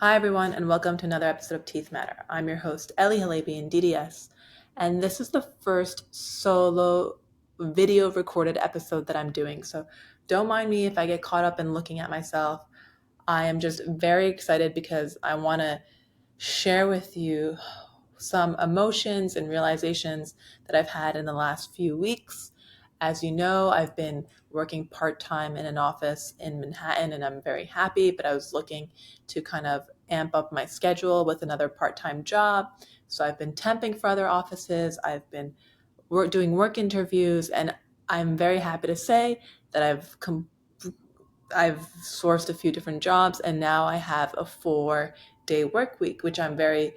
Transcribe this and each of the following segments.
Hi, everyone, and welcome to another episode of Teeth Matter. I'm your host, Ellie Halabian, DDS, and this is the first solo video recorded episode that I'm doing. So don't mind me if I get caught up in looking at myself. I am just very excited because I want to share with you some emotions and realizations that I've had in the last few weeks. As you know, I've been working part-time in an office in Manhattan and I'm very happy, but I was looking to kind of amp up my schedule with another part-time job. So I've been temping for other offices. I've been doing work interviews, and I'm very happy to say that I've sourced a few different jobs, and now I have a 4-day work week, which I'm very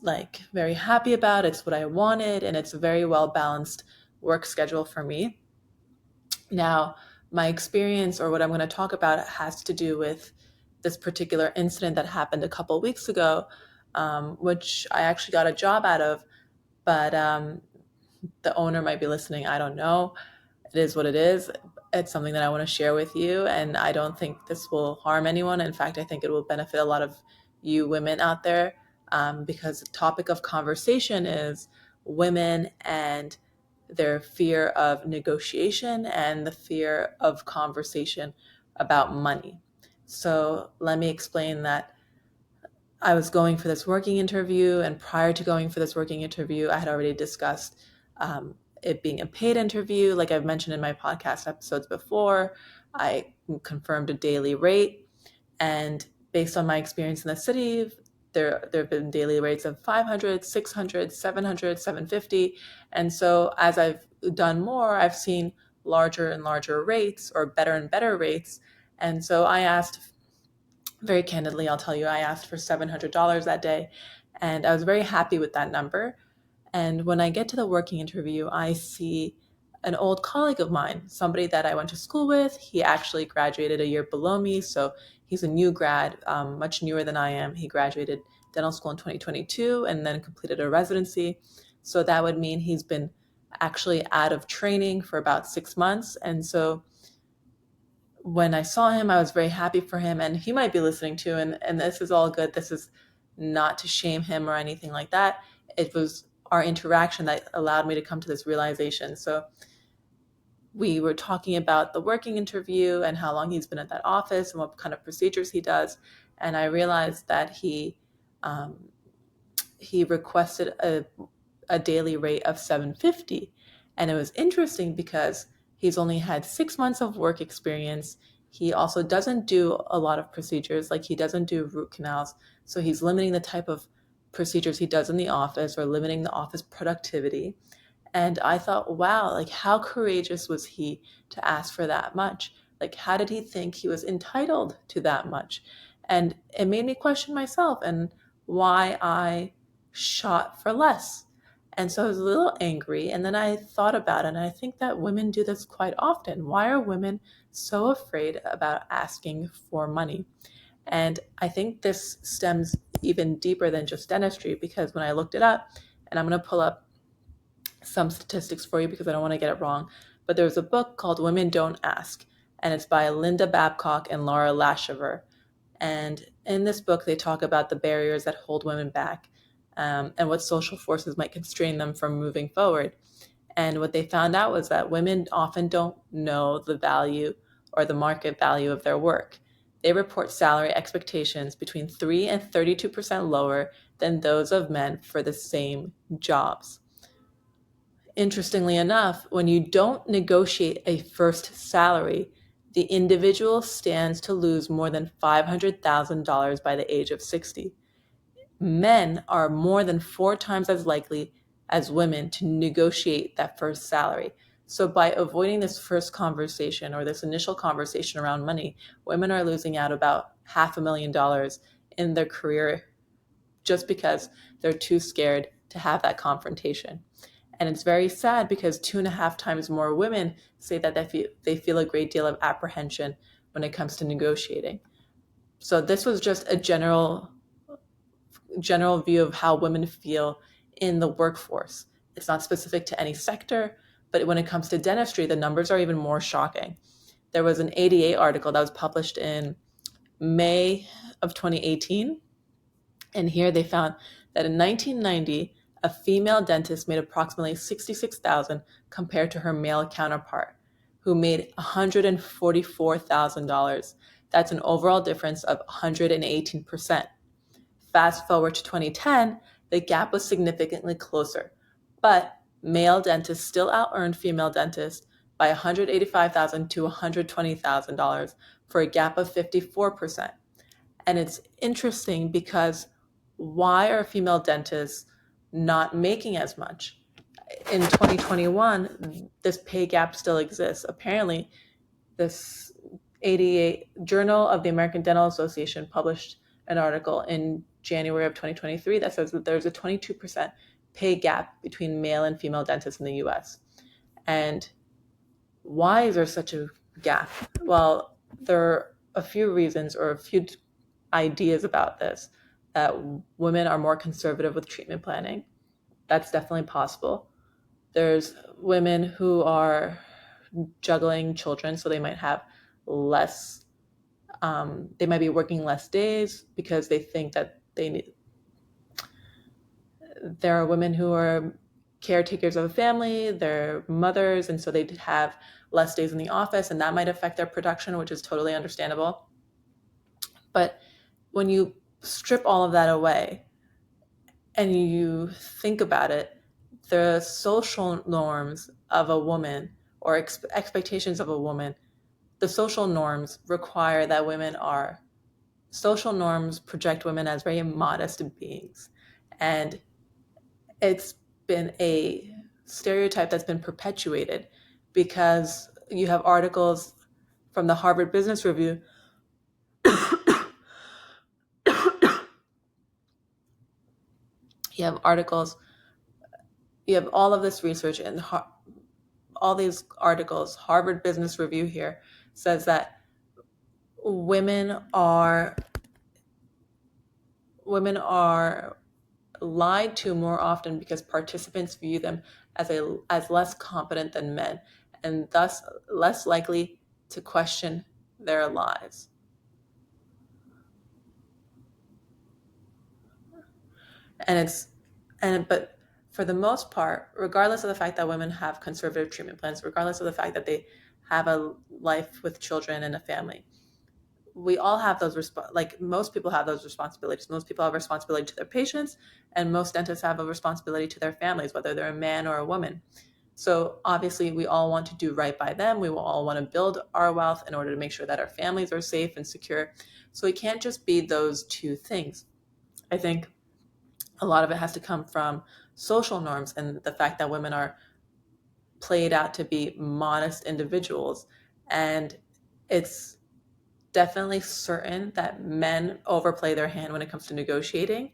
happy about. It's what I wanted, and it's a very well balanced work schedule for me. Now, my experience, or what I'm going to talk about, has to do with this particular incident that happened a couple weeks ago, which I actually got a job out of, but the owner might be listening. I don't know. It is what it is. It's something that I want to share with you, and I don't think this will harm anyone. In fact, I think it will benefit a lot of you women out there, because the topic of conversation is women and their fear of negotiation and the fear of conversation about money. So let me explain that I was going for this working interview, and prior to going for this working interview, I had already discussed it being a paid interview. Like I've mentioned in my podcast episodes before, I confirmed a daily rate, and based on my experience in the city, there have been daily rates of 500, 600, 700, 750. And so as I've done more, I've seen larger and larger rates, or better and better rates. And so I asked, very candidly, I'll tell you, I asked for $700 that day, and I was very happy with that number. And when I get to the working interview, I see an old colleague of mine, somebody that I went to school with. He actually graduated a year below me, so he's a new grad, much newer than I am. He graduated dental school in 2022 and then completed a residency. So that would mean he's been actually out of training for about 6 months. And so when I saw him, I was very happy for him, and he might be listening too. And this is all good. This is not to shame him or anything like that. It was our interaction that allowed me to come to this realization. So we were talking about the working interview and how long he's been at that office and what kind of procedures he does. And I realized that he requested a daily rate of 750. And it was interesting because he's only had 6 months of work experience. He also doesn't do a lot of procedures, like he doesn't do root canals. So he's limiting the type of procedures he does in the office, or limiting the office productivity. And I thought, wow, like how courageous was he to ask for that much? Like, how did he think he was entitled to that much? And it made me question myself and why I shot for less. And so I was a little angry. And then I thought about it. And I think that women do this quite often. Why are women so afraid about asking for money? And I think this stems even deeper than just dentistry, because when I looked it up, and I'm going to pull up some statistics for you because I don't want to get it wrong, but there's a book called Women Don't Ask, and it's by Linda Babcock and Laura Lashover. And in this book, they talk about the barriers that hold women back, and what social forces might constrain them from moving forward. And what they found out was that women often don't know the value or the market value of their work. They report salary expectations between 3 and 32% lower than those of men for the same jobs. Interestingly enough, when you don't negotiate a first salary, the individual stands to lose more than $500,000 by the age of 60. Men are more than 4 times as likely as women to negotiate that first salary. So by avoiding this first conversation, or this initial conversation around money, women are losing out about $500,000 in their career just because they're too scared to have that confrontation. And it's very sad because 2.5 times more women say that they feel a great deal of apprehension when it comes to negotiating. So this was just a general view of how women feel in the workforce. It's not specific to any sector, but when it comes to dentistry, the numbers are even more shocking. There was an ADA article that was published in May of 2018. And here they found that in 1990, a female dentist made approximately $66,000 compared to her male counterpart, who made $144,000. That's an overall difference of 118%. Fast forward to 2010, the gap was significantly closer, but male dentists still out-earned female dentists by $185,000 to $120,000 for a gap of 54%. And it's interesting because why are female dentists not making as much? In 2021, this pay gap still exists. Apparently, this 88 Journal of the American Dental Association published an article in January of 2023 that says that there's a 22% pay gap between male and female dentists in the US. And why is there such a gap? Well, there are a few reasons or a few ideas about this. That women are more conservative with treatment planning. That's definitely possible. There's women who are juggling children, so they might have less, they might be working less days because they think that they need. There are women who are caretakers of a family, they're mothers, and so they have less days in the office, and that might affect their production, which is totally understandable. But when you strip all of that away and you think about it, the social norms of a woman or expectations of a woman, the social norms require that social norms project women as very modest beings. And it's been a stereotype that's been perpetuated because you have articles from the Harvard Business Review you have all of this research and all these articles. Harvard Business Review here says that women are lied to more often because participants view them as less competent than men, and thus less likely to question their lies. But for the most part, regardless of the fact that women have conservative treatment plans, regardless of the fact that they have a life with children and a family, we all have those most people have those responsibilities. Most people have a responsibility to their patients, and most dentists have a responsibility to their families, whether they're a man or a woman. So obviously, we all want to do right by them. We will all want to build our wealth in order to make sure that our families are safe and secure. So it can't just be those two things. I think a lot of it has to come from social norms and the fact that women are played out to be modest individuals. And it's definitely certain that men overplay their hand when it comes to negotiating.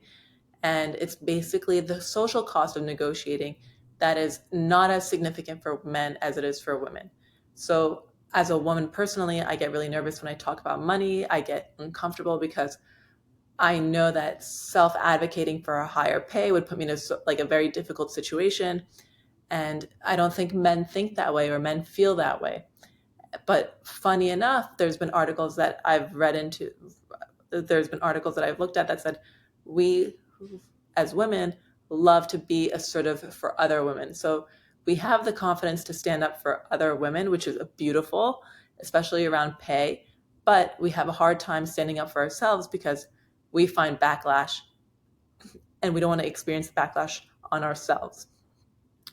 And it's basically the social cost of negotiating that is not as significant for men as it is for women. So as a woman personally, I get really nervous when I talk about money. I get uncomfortable because I know that self-advocating for a higher pay would put me in a very difficult situation. And I don't think men think that way or men feel that way. But funny enough, there's been articles that I've looked at that said, we as women love to be assertive for other women. So we have the confidence to stand up for other women, which is beautiful, especially around pay. But we have a hard time standing up for ourselves because we find backlash and we don't want to experience the backlash on ourselves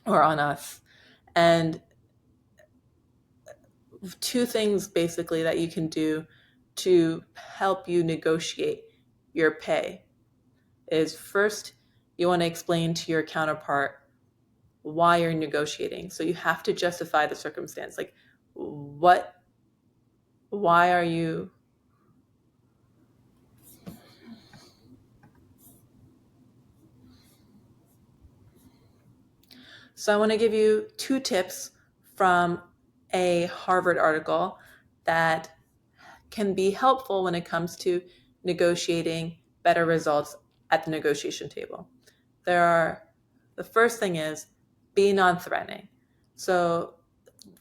or on us. And two things basically that you can do to help you negotiate your pay is, first, you want to explain to your counterpart why you're negotiating. So you have to justify the circumstance. Like, why are you So I want to give you two tips from a Harvard article that can be helpful when it comes to negotiating better results at the negotiation table. The first thing is, be non-threatening. So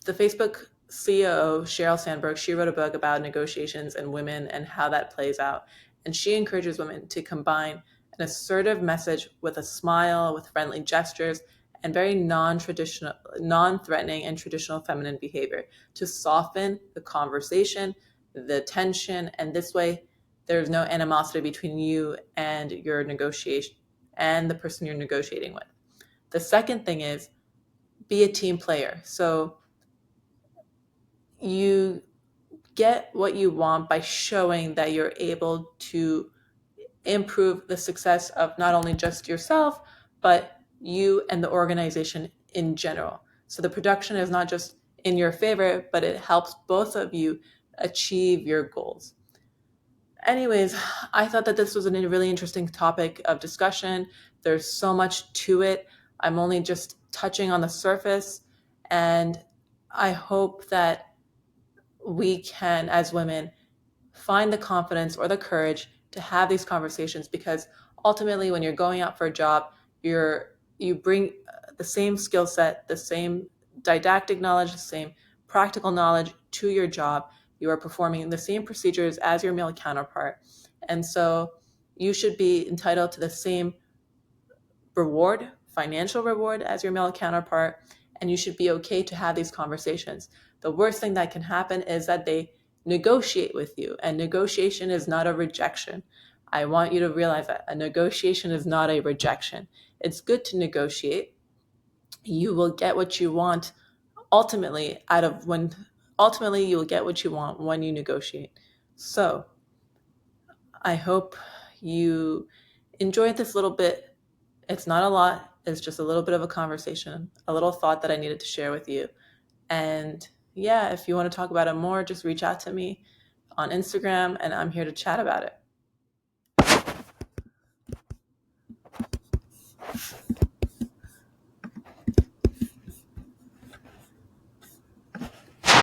the Facebook CEO, Sheryl Sandberg, she wrote a book about negotiations and women and how that plays out. And she encourages women to combine an assertive message with a smile, with friendly gestures, and very non-traditional, non-threatening and traditional feminine behavior to soften the conversation, the tension, and this way there's no animosity between you and your negotiation and the person you're negotiating with. The second thing is be a team player. So you get what you want by showing that you're able to improve the success of not only just yourself, but you and the organization in general. So the production is not just in your favor, but it helps both of you achieve your goals. Anyways, I thought that this was a really interesting topic of discussion. There's so much to it. I'm only just touching on the surface, and I hope that we can, as women, find the confidence or the courage to have these conversations, because ultimately when you're going out for a job, you bring the same skill set, the same didactic knowledge, the same practical knowledge to your job. You are performing the same procedures as your male counterpart. And so you should be entitled to the same reward, financial reward, as your male counterpart, and you should be okay to have these conversations. The worst thing that can happen is that they negotiate with you, and negotiation is not a rejection. I want you to realize that a negotiation is not a rejection. It's good to negotiate. You will get what you want ultimately you will get what you want when you negotiate. So I hope you enjoyed this little bit. It's not a lot. It's just a little bit of a conversation, a little thought that I needed to share with you. And yeah, if you want to talk about it more, just reach out to me on Instagram, and I'm here to chat about it.